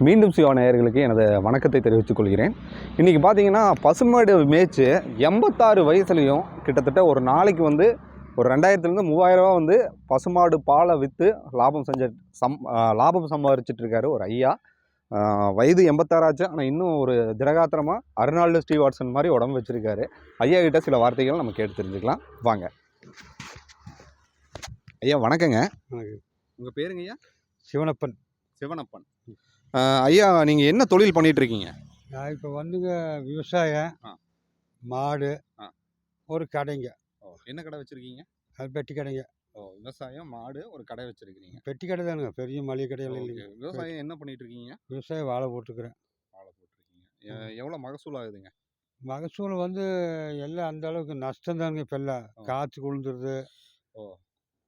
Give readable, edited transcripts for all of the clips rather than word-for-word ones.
மீண்டும் சிவா நேயர்களுக்கு எனது வணக்கத்தை தெரிவித்துக் கொள்கிறேன். இன்றைக்கி பார்த்தீங்கன்னா பசுமாடு மேய்ச்சி 86 வயசுலேயும் கிட்டத்தட்ட ஒரு நாளைக்கு வந்து ஒரு 2000லேருந்து 3000 ரூபா வந்து பசுமாடு பாலை விற்று லாபம் சம்பாதிச்சிட்ருக்காரு ஒரு ஐயா. வயது 86 ஆச்சு. ஆனால் இன்னும் ஒரு திடகாத்திரமாக அர்னால்டு ஸ்டீவார்ட்சன் மாதிரி உடம்பு வச்சுருக்காரு. ஐயா கிட்ட சில வார்த்தைகள் நம்ம கேட்டு தெரிஞ்சுக்கலாம் வாங்க. ஐயா வணக்கங்க. உங்கள் பேருங்க ஐயா? சிவனப்பன். சிவனப்பன். ஐயா நீங்கள் என்ன தொழில் பண்ணிட்டு இருக்கீங்க? நான் இப்போ வந்துங்க விவசாயம், மாடு, ஒரு கடைங்க. என்ன கடை வச்சுருக்கீங்க? அது பெட்டி கடைங்க. விவசாயம், மாடு, ஒரு கடை வச்சுருக்கீங்க. பெட்டி கடை தானுங்க, பெரிய மளிகை கடையில் இல்லைங்க. விவசாயம் என்ன பண்ணிட்டு இருக்கீங்க? விவசாயம் வாழை போட்டுக்கிறேன். வாழை போட்டிருக்கீங்க. எவ்வளோ மகசூல் ஆகுதுங்க? மகசூல் வந்து எல்லாம் அந்த அளவுக்கு நஷ்டம் தானுங்க. இப்போ எல்லாம் காற்று கொழுந்துருது.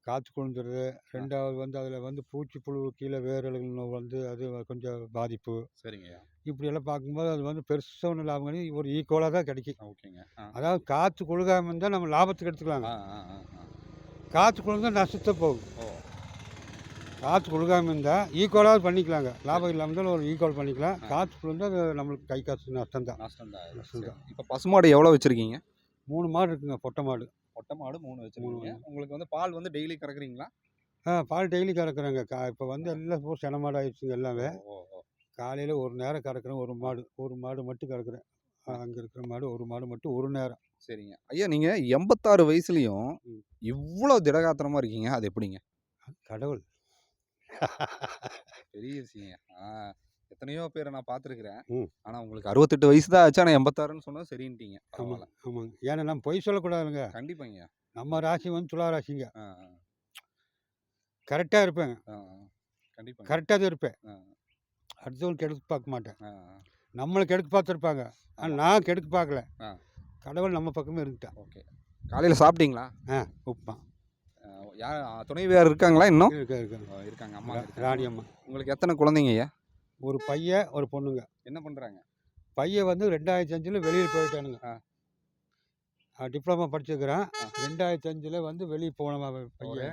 காற்று கொழுந்துருது. ரெண்டாவது வந்து அதில் வந்து பூச்சி புழு கீழே வேர்களுகள் வந்து அது கொஞ்சம் பாதிப்பு. சரிங்க. இப்படியெல்லாம் பார்க்கும்போது அது வந்து பெருசாக ஒன்றும் லாபம் கிடையாது. ஒரு ஈக்குவலாக தான் கிடைக்கும். ஓகேங்க. அதாவது காற்று கொழுகாமல் இருந்தால் நம்ம லாபத்துக்கு எடுத்துக்கலாங்க. காற்று கொழுந்தால் நஷ்டத்தை போகும். காற்று கொழுகாமல் இருந்தால் ஈக்குவலாக பண்ணிக்கலாங்க. லாபம் இல்லாமல் இருந்தாலும் ஒரு ஈக்குவல் பண்ணிக்கலாம். காற்று கொழுந்தால் அது நம்மளுக்கு கை காசு நஷ்டம் தான். இப்போ பசுமாடு எவ்வளோ வச்சுருக்கீங்க? 3 மாடு இருக்குங்க. பொட்டை மாடு. பொட்டை மாடு 3 வச்சுருக்கீங்க. உங்களுக்கு வந்து பால் வந்து டெய்லி கறக்குறீங்களா? பால் டெய்லி கறக்குறேங்க. இப்போ வந்து எல்லாம் சென மாடு ஆயிடுச்சுங்க எல்லாமே. காலையில் ஒரு நேரம் கறக்குறேன். ஒரு மாடு மட்டும் கறக்குறேன். அங்கே இருக்கிற மாடு ஒரு மாடு மட்டும் ஒரு நேரம். சரிங்க. ஐயா நீங்கள் 86 வயசுலேயும் இவ்வளோ திடகாத்திரமாக இருக்கீங்க, அது எப்படிங்க? கடவுள். பெரிய விஷயங்க. எத்தனையோ பேரை நான் பார்த்துருக்குறேன். ஆனால் உங்களுக்கு 68 வயசு தான் ஆச்சு. ஆனால் 86ன்னு சொன்னால் சரின்ட்டீங்க. ஆமாங்க ஆமாங்க. ஏன்னா நம்ம பொய் சொல்லக்கூடாதுங்க. கண்டிப்பாங்க. நம்ம ராசி வந்து துலா ராசிங்க. கரெக்டாக இருப்பேங்க. கண்டிப்பாக கரெக்டாக தான் இருப்பேன். அடுத்தவங்களுக்கு கெடுக்க பார்க்க மாட்டேன். நம்மளை கெடுக்க பார்த்துருப்பாங்க. ஆனால் நான் கெடுக்க பார்க்கல. கடவுள் நம்ம பக்கமே இருந்துட்டேன். ஓகே. காலையில் சாப்பிட்டீங்களா? உப்புமா. யார் துணைவியார் இருக்காங்களா இன்னும்? இருக்காங்க. அம்மா ராணி அம்மா. உங்களுக்கு எத்தனை குழந்தைங்க ஐயா? ஒரு பையன் ஒரு பொண்ணுங்க. என்ன பண்ணுறாங்க? பையன் வந்து 2005 வெளியில் போயிட்டானுங்க. டிப்ளமா படிச்சிருக்கிறான். 2005 வந்து வெளியே போன பையன்.